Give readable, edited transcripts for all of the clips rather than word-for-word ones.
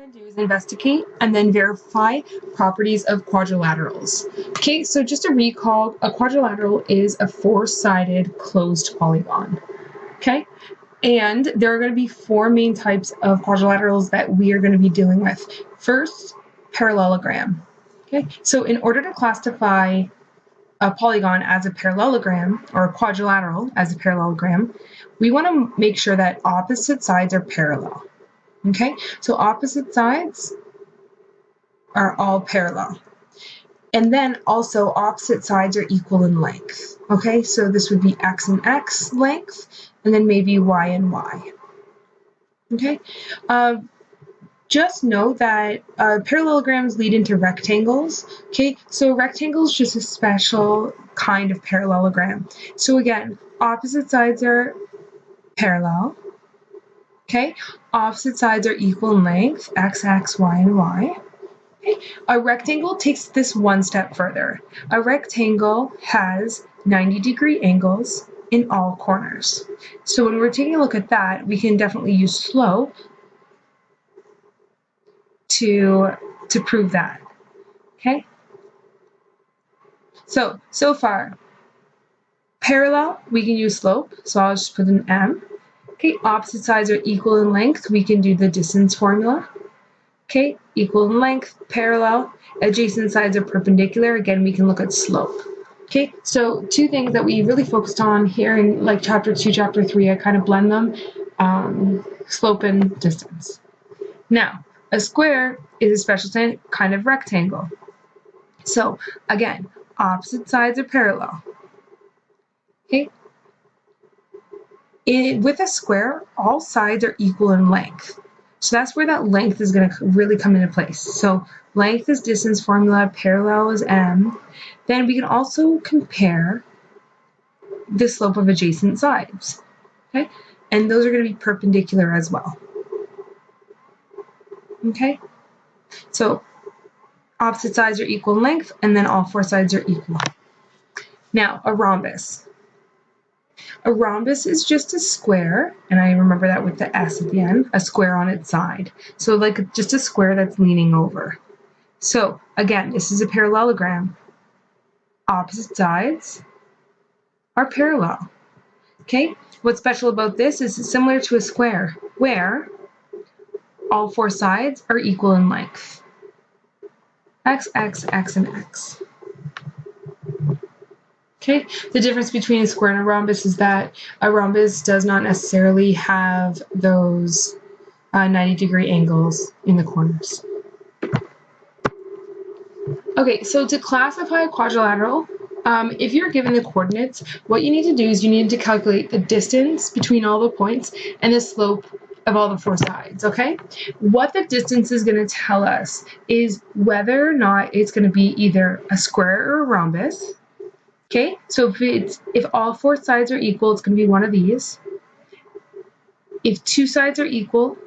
going to do is investigate and then verify properties of quadrilaterals. Okay, so just to recall, a quadrilateral is a four-sided closed polygon. Okay, and there are going to be four main types of quadrilaterals that we are going to be dealing with. First, parallelogram. Okay, so in order to classify a polygon as a parallelogram or a quadrilateral as a parallelogram, we want to make sure that opposite sides are parallel. Okay, so opposite sides are all parallel. And then also opposite sides are equal in length. Okay, so this would be x and x length, and then maybe y and y. Okay, just know that parallelograms lead into rectangles. Okay, so a rectangle is just a special kind of parallelogram. So again, opposite sides are parallel. Okay, opposite sides are equal in length, x, x, y, and y. Okay. A rectangle takes this one step further. A rectangle has 90-degree angles in all corners. So when we're taking a look at that, we can definitely use slope to prove that. Okay? So far, parallel, we can use slope, so I'll just put an m. Okay, opposite sides are equal in length, we can do the distance formula. Okay, equal in length, parallel, adjacent sides are perpendicular, again we can look at slope. Okay, so two things that we really focused on here in like chapter 2, chapter 3, I kind of blend them, slope and distance. Now, a square is a special kind of rectangle. So again, opposite sides are parallel. Okay, with a square, all sides are equal in length. So that's where that length is going to really come into place. So length is distance formula, parallel is m. Then we can also compare the slope of adjacent sides. Okay, and those are going to be perpendicular as well. Okay, so opposite sides are equal in length, and then all four sides are equal. Now, a rhombus. A rhombus is just a square, and I remember that with the S at the end, a square on its side. So like just a square that's leaning over. So again, this is a parallelogram. Opposite sides are parallel. Okay, what's special about this is it's similar to a square where all four sides are equal in length. X, X, X, and X. Okay, the difference between a square and a rhombus is that a rhombus does not necessarily have those 90-degree angles in the corners. Okay, so to classify a quadrilateral, if you're given the coordinates, what you need to do is you need to calculate the distance between all the points and the slope of all the four sides, okay? What the distance is going to tell us is whether or not it's going to be either a square or a rhombus. Okay, so if all four sides are equal, it's going to be one of these. If two sides are equal,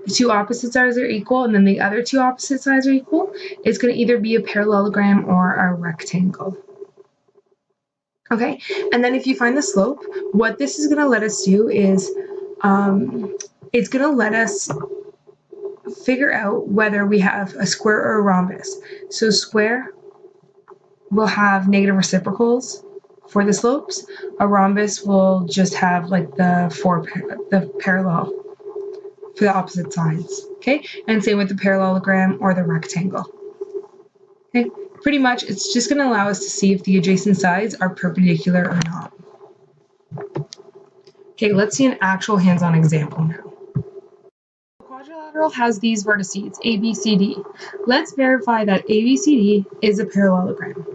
two opposite sides are equal, and then the other two opposite sides are equal, it's going to either be a parallelogram or a rectangle. Okay, and then if you find the slope, what this is going to let us do is it's going to let us figure out whether we have a square or a rhombus. So square will have negative reciprocals for the slopes. A rhombus will just have like the parallel for the opposite sides. Okay, and same with the parallelogram or the rectangle. Okay, pretty much it's just going to allow us to see if the adjacent sides are perpendicular or not. Okay, let's see an actual hands-on example now. The quadrilateral has these vertices, A, B, C, D. Let's verify that A, B, C, D is a parallelogram.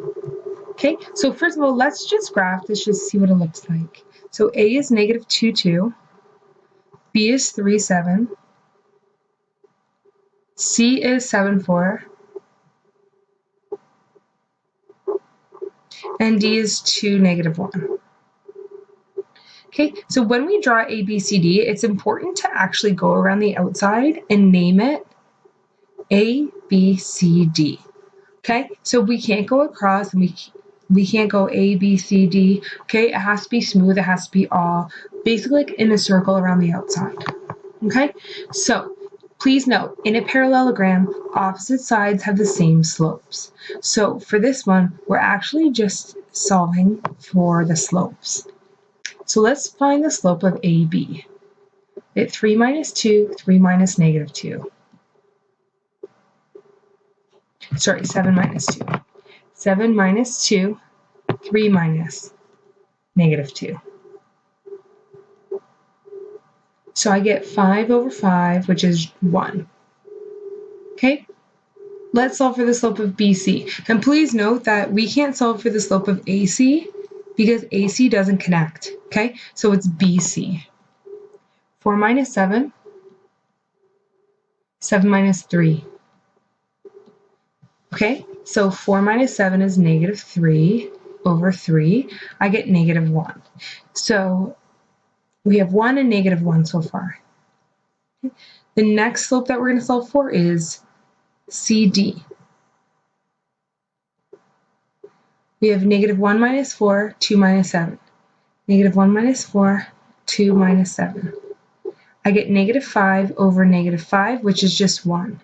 Okay, so first of all, let's just graph this just to see what it looks like. So A is negative 2, 2. B is 3, 7. C is 7, 4. And D is 2, negative 1. Okay, so when we draw A, B, C, D, it's important to actually go around the outside and name it A, B, C, D. Okay, so we can't go across and we can't go A, B, C, D. Okay, it has to be smooth. It has to be all basically like in a circle around the outside. Okay, so Please note, in a parallelogram, opposite sides have the same slopes. So for this one, we're actually just solving for the slopes. So let's find the slope of AB. At 3 minus 2, 3 minus negative 2. Sorry, 7 minus 2. 7 minus 2, 3 minus negative 2. So I get 5 over 5, which is 1. Okay? Let's solve for the slope of BC. And please note that we can't solve for the slope of AC because AC doesn't connect. Okay? So it's BC. 4 minus 7, 7 minus 3. Okay? So 4 minus 7 is negative 3 over 3. I get negative 1. So we have 1 and negative 1 so far. The next slope that we're going to solve for is CD. We have negative 1 minus 4, 2 minus 7. Negative 1 minus 4, 2 minus 7. I get negative 5 over negative 5, which is just 1.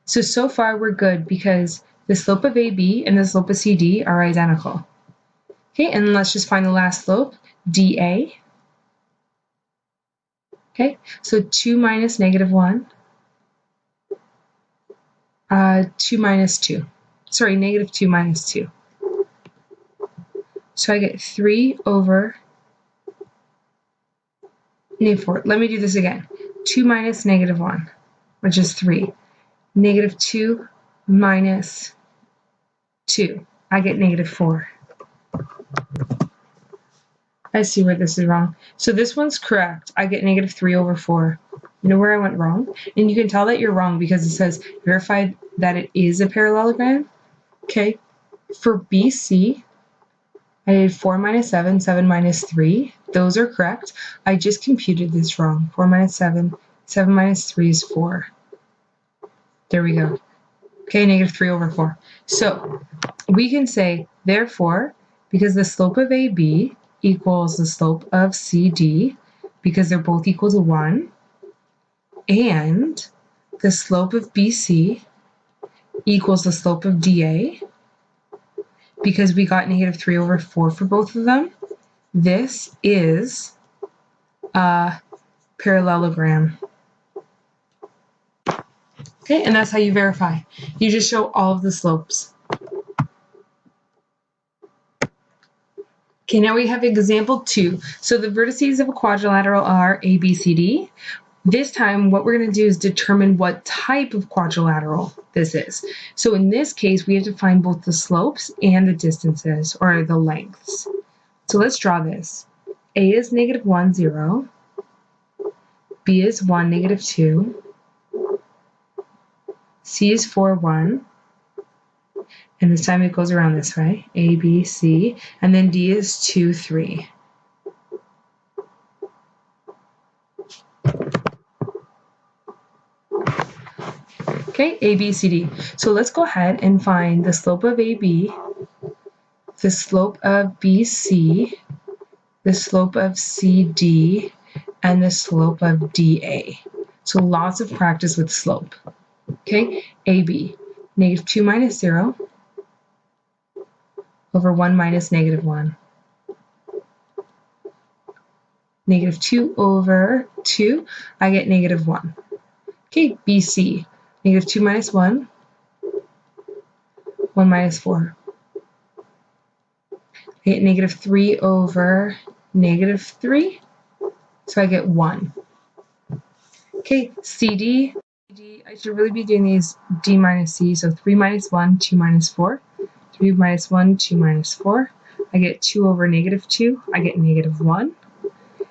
So far we're good because the slope of AB and the slope of CD are identical. Okay, and let's just find the last slope, DA. Okay, so 2 minus negative 1, 2 minus 2. Sorry, negative 2 minus 2. So I get 3 over negative 4. Let me do this again. 2 minus negative 1, which is 3. Negative 2 minus 2. I get negative 4. I see where this is wrong. So this one's correct. I get negative 3 over 4. You know where I went wrong? And you can tell that you're wrong because it says verify that it is a parallelogram. Okay. For BC, I did 4 minus 7, 7 minus 3. Those are correct. I just computed this wrong. 4 minus 7, 7 minus 3 is 4. There we go. Okay, negative 3 over 4. So we can say, therefore, because the slope of AB equals the slope of CD, because they're both equal to 1, and the slope of BC equals the slope of DA, because we got negative 3 over 4 for both of them, this is a parallelogram. Okay, and that's how you verify. You just show all of the slopes. Okay, now we have example 2. So the vertices of a quadrilateral are A, B, C, D. This time, what we're going to do is determine what type of quadrilateral this is. So in this case, we have to find both the slopes and the distances, or the lengths. So let's draw this. A is negative 1, 0. B is 1, negative 2. C is 4, 1. And this time it goes around this way. A, B, C. And then D is 2, 3. Okay, A, B, C, D. So let's go ahead and find the slope of AB, the slope of BC, the slope of CD, and the slope of DA. So lots of practice with slope. Okay, AB, negative 2 minus 0 over 1 minus negative 1. Negative 2 over 2, I get negative 1. Okay, BC, negative 2 minus 1, 1 minus 4. I get negative 3 over negative 3, so I get 1. Okay, CD, I should really be doing these D minus C, so 3 minus 1, 2 minus 4. 3 minus 1, 2 minus 4. I get 2 over negative 2, I get negative 1.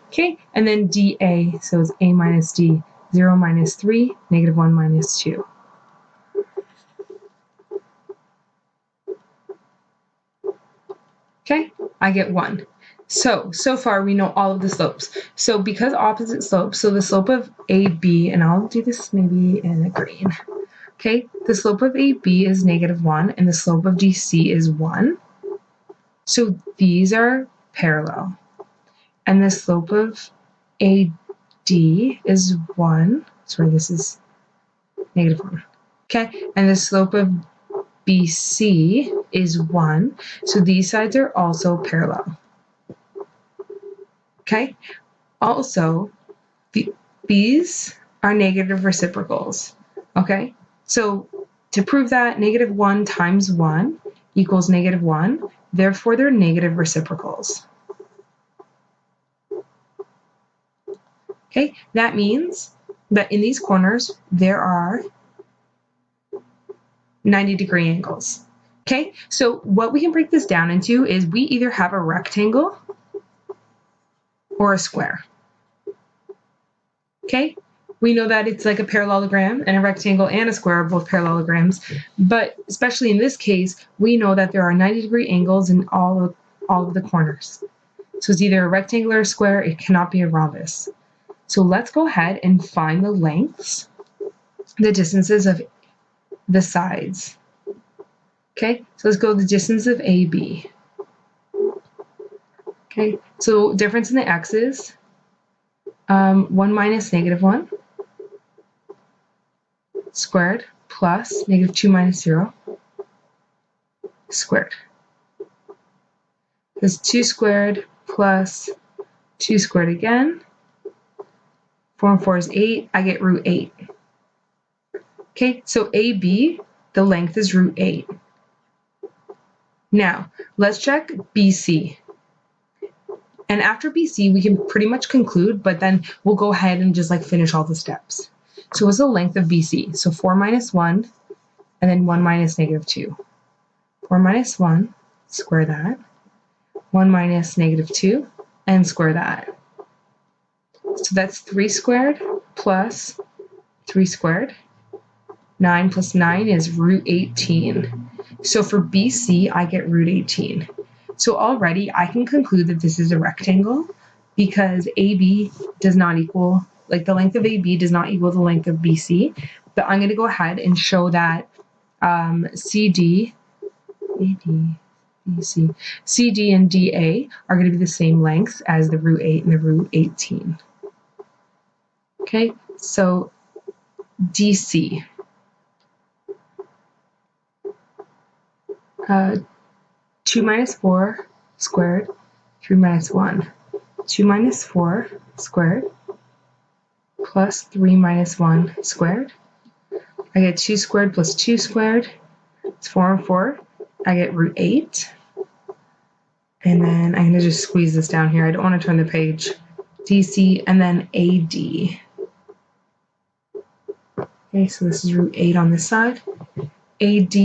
Okay, and then DA, so it's A minus D, 0 minus 3, negative 1 minus 2. Okay, I get 1. So far we know all of the slopes. So because opposite slopes, so the slope of AB, and I'll do this maybe in a green. Okay, the slope of AB is negative 1, and the slope of DC is 1. So these are parallel. And the slope of AD is 1. Sorry, this is negative 1. Okay, and the slope of BC is 1, so these sides are also parallel. Okay, also, these are negative reciprocals. Okay, so to prove that, negative 1 times 1 equals negative 1, therefore they're negative reciprocals. Okay, that means that in these corners there are 90-degree angles. Okay, so what we can break this down into is we either have a rectangle or a square. Okay, we know that it's like a parallelogram, and a rectangle and a square are both parallelograms, but especially in this case, we know that there are 90-degree angles in all of the corners. So it's either a rectangle or a square, it cannot be a rhombus. So let's go ahead and find the lengths, the distances of the sides. Okay, so let's go the distance of AB. Okay, so difference in the x's, 1 minus negative 1 squared plus negative 2 minus 0 squared. That's 2 squared plus 2 squared again. 4 and 4 is 8. I get root 8. Okay, so AB, the length is root 8. Now, let's check BC. And after BC, we can pretty much conclude, but then we'll go ahead and just like finish all the steps. So what's the length of BC? So 4 minus 1, and then 1 minus negative 2. 4 minus 1, square that. 1 minus negative 2, and square that. So that's 3 squared plus 3 squared. 9 plus 9 is root 18. So for BC, I get root 18. So already I can conclude that this is a rectangle because AB does not equal, like the length of AB does not equal the length of BC. But I'm going to go ahead and show that CD, AD, BC, CD and DA are going to be the same length as the root 8 and the root 18. Okay, so DC. 2 minus 4 squared, 3 minus 1. 2 minus 4 squared plus 3 minus 1 squared. I get 2 squared plus 2 squared. It's 4 and 4. I get root 8. And then I'm going to just squeeze this down here. I don't want to turn the page. DC and then AD. Okay, so this is root 8 on this side. AD,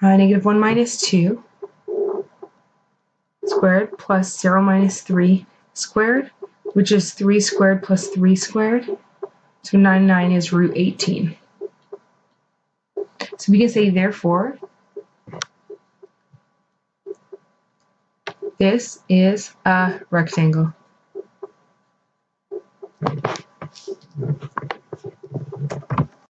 negative 1 minus 2 squared plus 0 minus 3 squared, which is 3 squared plus 3 squared. So 9 is root 18. So we can say, therefore, this is a rectangle.